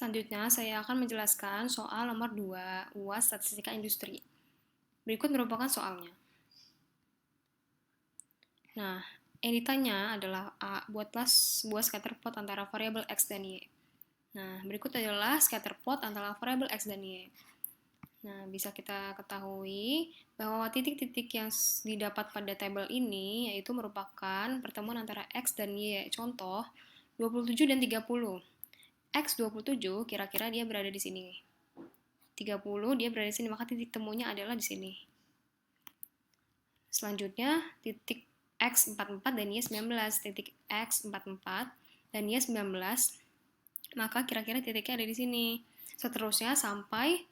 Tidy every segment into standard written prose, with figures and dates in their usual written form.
Selanjutnya, saya akan menjelaskan soal nomor 2 UAS Statistika Industri. Berikut merupakan soalnya. Nah, yang ditanya adalah A. Buatlah sebuah scatterplot antara variabel X dan Y. Nah, berikut adalah scatterplot antara variabel X dan Y. Nah, bisa kita ketahui bahwa titik-titik yang didapat pada tabel ini yaitu merupakan pertemuan antara X dan Y. Contoh, 27 dan 30. X 27 kira-kira dia berada di sini. 30 dia berada di sini, maka titik temunya adalah di sini. Selanjutnya, titik X44 dan Y19. Titik X44 dan Y19, maka kira-kira titiknya ada di sini. Seterusnya sampai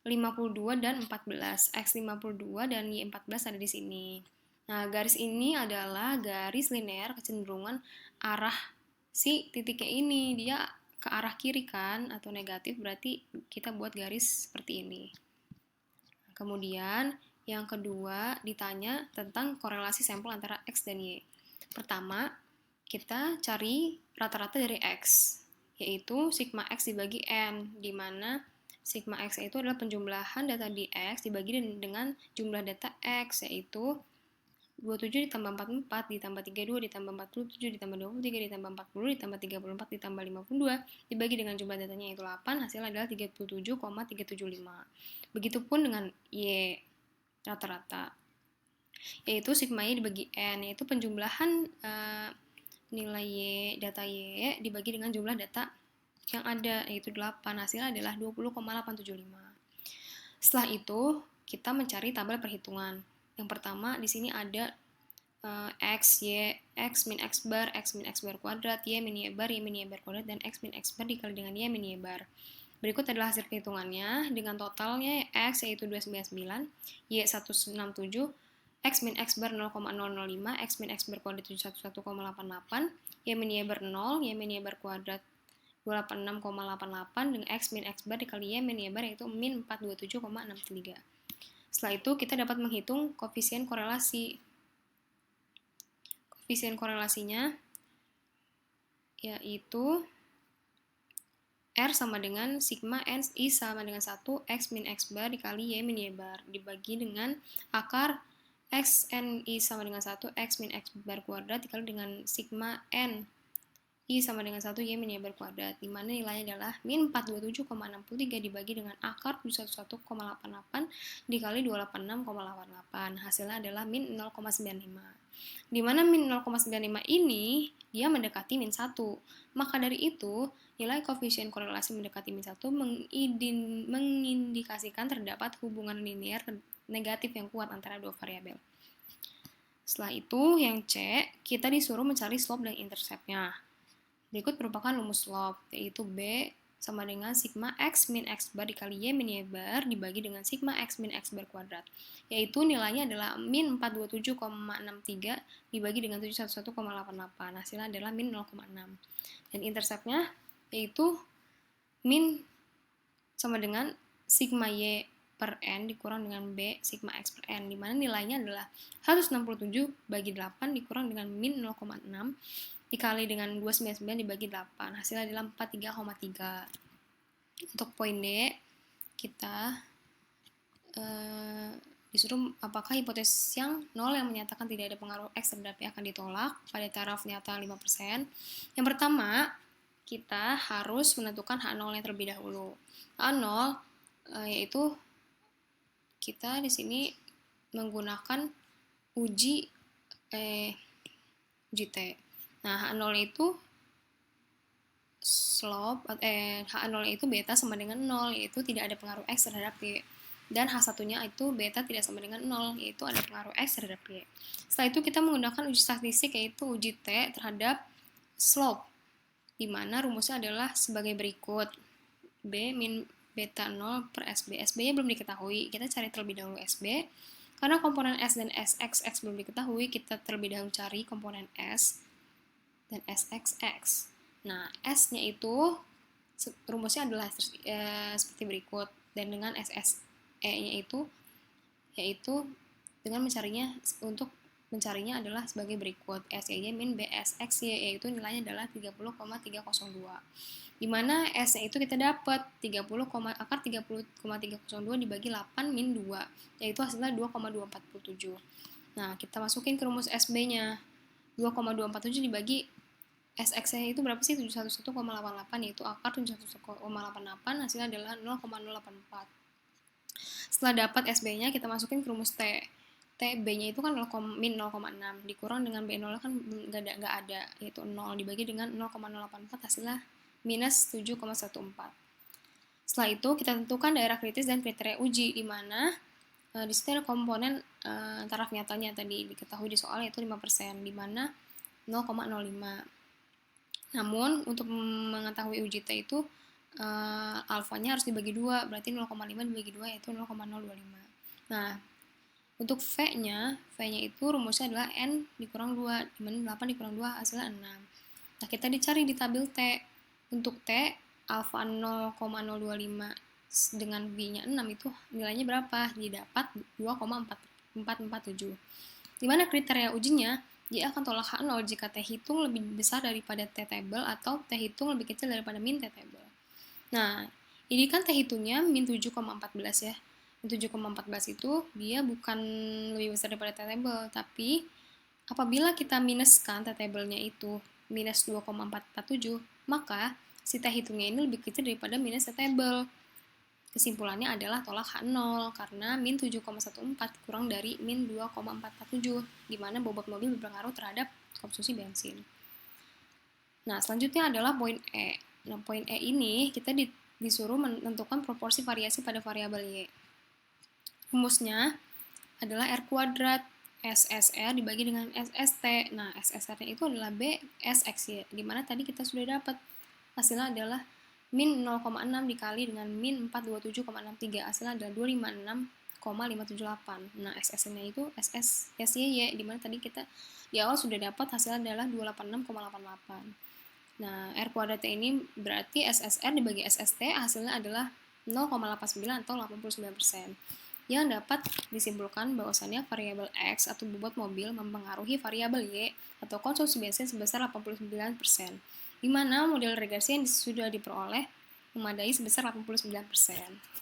52 dan 14. X52 dan Y14 ada di sini. Nah, garis ini adalah garis linear kecenderungan arah si titiknya ini. Dia ke arah kiri kan, atau negatif, berarti kita buat garis seperti ini. Kemudian, yang kedua ditanya tentang korelasi sampel antara X dan Y. Pertama, kita cari rata-rata dari X, yaitu sigma X dibagi N, di mana sigma X itu adalah penjumlahan data di X dibagi dengan jumlah data X, yaitu 27 ditambah 44 ditambah 32 ditambah 47 ditambah 23 ditambah 40 ditambah 34 ditambah 52 dibagi dengan jumlah datanya yaitu 8, hasilnya adalah 37,375. Begitupun dengan Y rata-rata, yaitu sigma Y dibagi N, yaitu penjumlahan nilai Y, data Y dibagi dengan jumlah data yang ada, yaitu 8, hasilnya adalah 20,875. Setelah itu, kita mencari tabel perhitungan. Yang pertama, di sini ada X, Y, X min X bar kuadrat, Y min Y bar kuadrat, dan X min X bar dikali dengan Y min Y bar. Berikut adalah hasil perhitungannya dengan totalnya X yaitu 299, Y 167, X min X bar 0,005, X min X bar kuadrat 711,88, Y min Y bar 0, Y min Y bar kuadrat 286,88, dengan X min X bar dikali Y min Y bar yaitu min 427,63. Setelah itu kita dapat menghitung koefisien korelasi. Koefisien korelasinya yaitu R sama dengan sigma N I sama dengan 1 X min X bar dikali Y min Y bar dibagi dengan akar X N I sama dengan 1 X min X bar kuadrat dikali dengan sigma N I sama dengan 1 Y min Y bar kuadrat, di mana nilainya adalah min 427,63 dibagi dengan akar 711,88 dikali 286,88. Hasilnya adalah min 0,95. Di mana min 0,95 ini dia mendekati min 1. Maka dari itu, nilai koefisien korelasi mendekati min 1 mengindikasikan terdapat hubungan linear negatif yang kuat antara dua variabel. Setelah itu, yang C, kita disuruh mencari slope dan intercept-nya. Berikut merupakan rumus slope, yaitu B sama dengan sigma X min X bar dikali Y min Y bar dibagi dengan sigma X min X bar kuadrat, yaitu nilainya adalah min 427,63 dibagi dengan 711,88, hasilnya adalah min 0,6. Dan interceptnya yaitu min sama dengan sigma Y per N dikurang dengan B sigma X per N, di mana nilainya adalah 167 bagi 8 dikurang dengan min 0,6 dikali dengan 299 dibagi 8, hasilnya adalah 43,3. Untuk poin D, kita disuruh apakah hipotesis yang 0 yang menyatakan tidak ada pengaruh X terhadap Y akan ditolak pada taraf nyata 5%. Yang pertama, kita harus menentukan H0-nya terlebih dahulu. H0 yaitu kita di sini menggunakan uji T. Nah, H0 itu slope H0 itu beta sama dengan 0, yaitu tidak ada pengaruh X terhadap Y. Dan H1-nya itu beta tidak sama dengan 0, yaitu ada pengaruh X terhadap Y. Setelah itu kita menggunakan uji statistik yaitu uji T terhadap slope, di mana rumusnya adalah sebagai berikut. B min beta 0 per SB. SB-nya belum diketahui, kita cari terlebih dahulu SB. Karena komponen S dan SXX belum diketahui, kita terlebih dahulu cari komponen S dan SXX. Nah, S-nya itu rumusnya adalah seperti berikut, dan dengan SSE-nya itu yaitu dengan mencarinya untuk mencarinya adalah sebagai berikut. SYY min BSXY, yaitu nilainya adalah 30,302. Di mana S-nya itu kita dapat akar 30,302 dibagi 8 min 2, yaitu hasilnya 2,247. Nah, kita masukin ke rumus SB-nya. 2,247 dibagi SX-nya itu berapa sih? 711,88, yaitu akar 711,88, hasilnya adalah 0,084. Setelah dapat SB-nya, kita masukin ke rumus T. B-nya itu kan min 0,6, dikurang dengan B0 kan nggak ada, yaitu 0, dibagi dengan 0,084, hasilnya minus 7,14. Setelah itu, kita tentukan daerah kritis dan kriteria uji, di mana di situ ada komponen taraf nyatanya tadi diketahui di soal, yaitu 5%, di mana 0,05. Namun, untuk mengetahui uji T itu, alfanya harus dibagi 2, berarti 0,5 dibagi 2, yaitu 0,025. Nah, untuk V-nya itu rumusnya adalah N dikurang 2, dimana 8 dikurang 2 hasilnya 6. Nah, kita dicari di tabel T. Untuk T, alfa 0,025 dengan V-nya 6 itu nilainya berapa? Didapat 2,447. Dimana kriteria ujinya, dia akan tolak H0 jika T hitung lebih besar daripada T table atau T hitung lebih kecil daripada min T table. Nah, ini kan T hitungnya min 7,14 ya. 7,14 itu dia bukan lebih besar daripada T table, tapi apabila kita minuskan T table-nya itu minus 2,447, maka si T hitungnya ini lebih kecil daripada minus T table. Kesimpulannya adalah tolak H0 karena min 7,14 kurang dari min 2,447, di mana bobot mobil berpengaruh terhadap konsumsi bensin. Nah, selanjutnya adalah poin E. Nah, poin E ini kita disuruh menentukan proporsi variasi pada variabel Y. Rumusnya adalah R kuadrat SSR dibagi dengan SST. Nah, SSR-nya itu adalah B SXY, di mana tadi kita sudah dapat hasilnya adalah min 0,6 dikali dengan min 427,63, hasilnya adalah 256,578. Nah, SSN-nya itu SYY, di mana tadi kita di awal sudah dapat hasilnya adalah 286,88. Nah, R kuadrat ini berarti SSR dibagi SST hasilnya adalah 0,89 atau 89%. Yang dapat disimpulkan bahwasannya variabel X atau bobot mobil mempengaruhi variabel Y atau konsumsi bensin sebesar 89%, di mana model regresi yang sudah diperoleh memadai sebesar 89%.